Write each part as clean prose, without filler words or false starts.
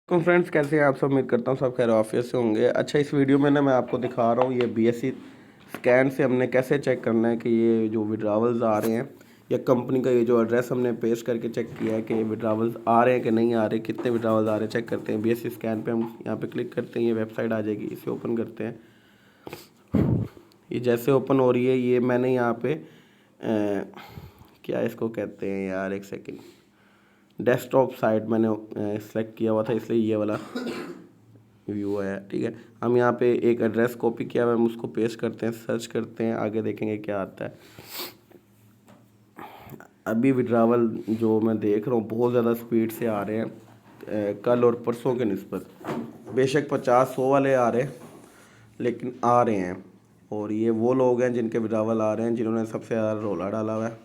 तो फ्रेंड्स कैसे हैं आप सब। उम्मीद करता हूँ सब खैर ऑफिस से होंगे। अच्छा, इस वीडियो में ना मैं आपको दिखा रहा हूँ ये बीएसई स्कैन से हमने कैसे चेक करना है कि ये जो विड्रावल्स आ रहे हैं या कंपनी का ये जो एड्रेस हमने पेस्ट करके चेक किया है कि विड्रावल्स आ रहे हैं कि नहीं आ रहे, कितने विड्रावल्स आ रहे हैं चेक करते हैं। बीएसई स्कैन पे हम यहाँ पे क्लिक करते हैं, ये वेबसाइट आ जाएगी, इसे ओपन करते हैं। ये जैसे ओपन हो रही है ये मैंने यहाँ पे क्या इसको कहते हैं यार, एक सेकेंड, डेस्कटॉप साइट मैंने सेलेक्ट किया हुआ था इसलिए ये वाला व्यू है। ठीक है, हम यहाँ पे एक एड्रेस कॉपी किया हुआ है, हम उसको पेस्ट करते हैं, सर्च करते हैं, आगे देखेंगे क्या आता है। अभी विड्रावल जो मैं देख रहा हूँ बहुत ज़्यादा स्पीड से आ रहे हैं कल और परसों के निस्बत। बेशक 50-100 वाले आ रहे हैं लेकिन आ रहे हैं। और ये वो लोग हैं जिनके विड्रावल आ रहे हैं जिन्होंने सबसे ज़्यादा रोला डाला हुआ है,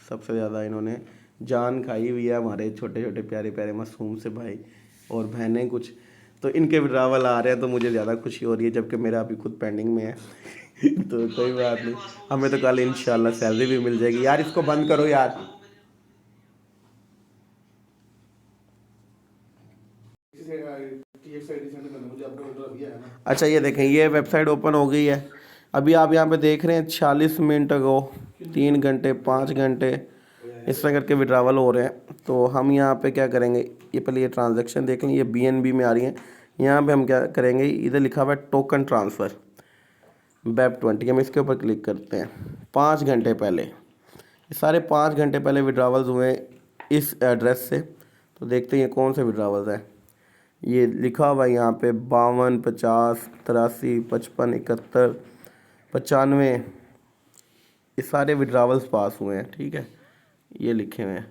सबसे ज़्यादा इन्होंने जान खाई हुई है, हमारे छोटे छोटे प्यारे प्यारे मासूम से भाई और बहनें कुछ। तो इनके विड्रावल आ रहे हैं तो मुझे ज़्यादा खुशी हो रही है, जबकि मेरा अभी खुद पेंडिंग में है। तो कोई बात नहीं, हमें तो कल इंशाल्लाह सैलरी भी मिल जाएगी। यार इसको बंद करो यार। अच्छा, ये देखें, ये वेबसाइट ओपन हो गई है। अभी आप यहाँ पे देख रहे हैं 46 मिनट अगो 3 घंटे 5 घंटे इस तरह करके विड्रावल हो रहे हैं। तो हम यहाँ पे क्या करेंगे, ये पहले ये ट्रांजैक्शन देख लें, ये बीएनबी में आ रही है। यहाँ पे हम क्या करेंगे, इधर लिखा हुआ है टोकन ट्रांसफ़र BEP20, हम इसके ऊपर क्लिक करते हैं। 5 घंटे पहले, ये सारे 5 घंटे पहले विड्रावल्स हुए इस एड्रेस से। तो देखते हैं ये कौन से विड्रावल्स हैं। ये लिखा हुआ है यहाँ पे 52, 50, 83, 55, 71, 95, ये सारे विड्रावल्स पास हुए हैं। ठीक है, ये लिखे हुए हैं,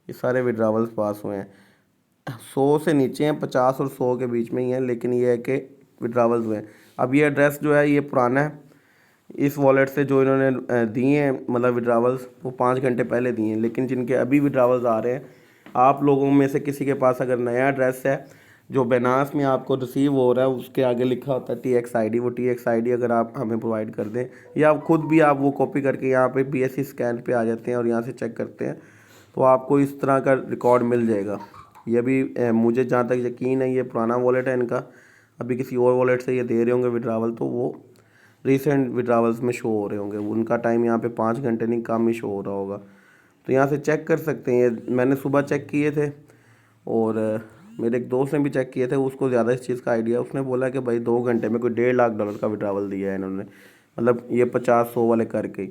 ये सारे विड्रावल्स पास हुए हैं। 100 से नीचे हैं, 50 और 100 के बीच में ही हैं, लेकिन ये है कि विड्रावल्स हुए हैं। अब ये एड्रेस जो है ये पुराना है, इस वॉलेट से जो इन्होंने दिए हैं मतलब विड्रावल्स वो 5 घंटे पहले दिए हैं। लेकिन जिनके अभी विड्रावल्स आ रहे हैं, आप लोगों में से किसी के पास अगर नया एड्रेस है जो बेनास में आपको रिसीव हो रहा है, उसके आगे लिखा होता है TXID, वो TXID अगर आप हमें प्रोवाइड कर दें या खुद भी आप वो कॉपी करके यहाँ पे BSE स्कैन पे आ जाते हैं और यहाँ से चेक करते हैं, तो आपको इस तरह का रिकॉर्ड मिल जाएगा। ये भी मुझे जहाँ तक यकीन है ये पुराना वॉलेट है इनका, अभी किसी और वॉलेट से ये दे रहे होंगे विड्रावल, तो वो रिसेंट विड्रावल्स में शो हो रहे होंगे। उनका टाइम यहाँ पे 5 घंटे नहीं कम ही शो हो रहा होगा। तो यहाँ से चेक कर सकते हैं। ये मैंने सुबह चेक किए थे और मेरे एक दोस्त ने भी चेक किए थे, उसको ज़्यादा इस चीज़ का आइडिया। उसने बोला कि भाई 2 घंटे में कोई $1.5 लाख का विड्रावल दिया है इन्होंने, मतलब ये 50-100 वाले करके।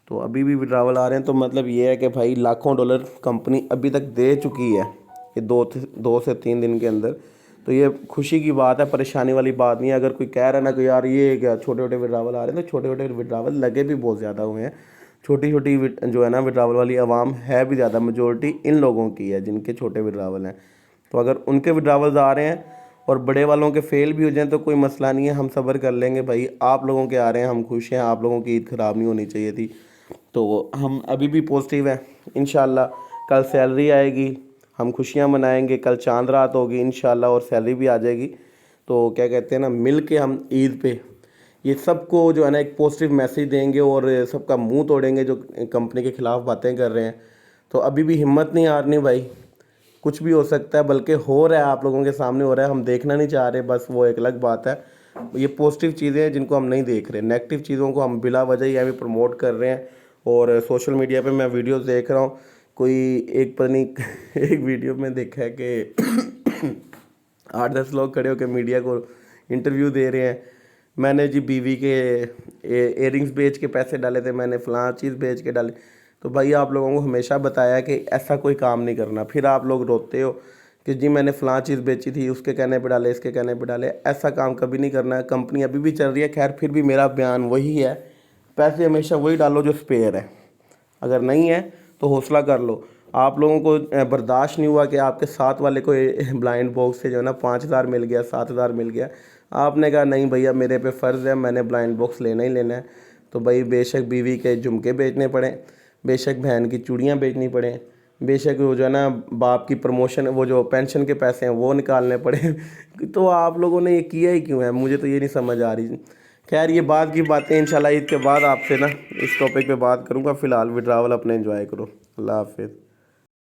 तो अभी भी विड्रावल आ रहे हैं, तो मतलब ये है कि भाई लाखों डॉलर कंपनी अभी तक दे चुकी है ये 2 से 3 दिन के अंदर। तो ये खुशी की बात है, परेशानी वाली बात नहीं है। अगर कोई कह रहा है ना कि यार ये क्या छोटे छोटे विड्रावल आ रहे हैं, तो छोटे छोटे विड्रावल लगे भी बहुत ज़्यादा हुए हैं। छोटी छोटी जो है ना विड्रावल वाली आवाम है भी ज़्यादा, मेजोरिटी इन लोगों की है जिनके छोटे विड्रावल हैं। तो अगर उनके विड्रावल्स आ रहे हैं और बड़े वालों के फेल भी हो जाएं तो कोई मसला नहीं है, हम सब्र कर लेंगे भाई। आप लोगों के आ रहे हैं, हम खुश हैं, आप लोगों की ईद ख़राब नहीं होनी चाहिए थी। तो हम अभी भी पॉजिटिव हैं। इंशाल्लाह कल सैलरी आएगी, हम खुशियाँ मनाएंगे, कल चांद रात होगी इंशाल्लाह और सैलरी भी आ जाएगी। तो क्या कहते हैं ना, मिल के हम ईद पे ये सबको जो है ना एक पॉजिटिव मैसेज देंगे और सबका मुंह तोड़ेंगे जो कंपनी के ख़िलाफ़ बातें कर रहे हैं। तो अभी भी हिम्मत नहीं हारनी भाई, कुछ भी हो सकता है, बल्कि हो रहा है, आप लोगों के सामने हो रहा है, हम देखना नहीं चाह रहे, बस वो एक अलग बात है। ये पॉजिटिव चीज़ें हैं जिनको हम नहीं देख रहे, नेगेटिव चीज़ों को हम बिला वजह ही हमें प्रमोट कर रहे हैं। और सोशल मीडिया पे मैं वीडियोस देख रहा हूँ, कोई एक पता नहीं एक वीडियो में देखा है कि 8-10 लोग खड़े होकर मीडिया को इंटरव्यू दे रहे हैं। मैंने जी बीवी के इयरिंग्स बेच के पैसे डाले थे, मैंने फ़लाँ चीज़ बेच के डाले। तो भाई आप लोगों को हमेशा बताया कि ऐसा कोई काम नहीं करना, फिर आप लोग रोते हो कि जी मैंने फ़लाँ चीज़ बेची थी, उसके कहने पे डाले, इसके कहने पे डाले। ऐसा काम कभी नहीं करना है। कंपनी अभी भी चल रही है, खैर फिर भी मेरा बयान वही है, पैसे हमेशा वही डालो जो स्पेयर है। अगर नहीं है तो हौसला कर लो। आप लोगों को बर्दाश्त नहीं हुआ कि आपके साथ वाले को ब्लाइंड बॉक्स से जो है ना 5,000 मिल गया, 7,000 मिल गया। आपने कहा नहीं भैया मेरे पे फ़र्ज़ है, मैंने ब्लाइंड बॉक्स लेना ही लेना है। तो भाई बेशक बीवी के झुमके बेचने पड़े, बेशक बहन की चूड़ियाँ बेचनी पड़े, बेशक वो जो है ना बाप की प्रमोशन, वो जो पेंशन के पैसे हैं वो निकालने पड़े। तो आप लोगों ने ये किया ही क्यों है, मुझे तो ये नहीं समझ आ रही। खैर ये बाद की बातें, इंशाल्लाह ईद के बाद आपसे ना इस टॉपिक पे बात करूँगा। फ़िलहाल विड्रावल अपने एंजॉय करो। अल्लाह हाफिज़।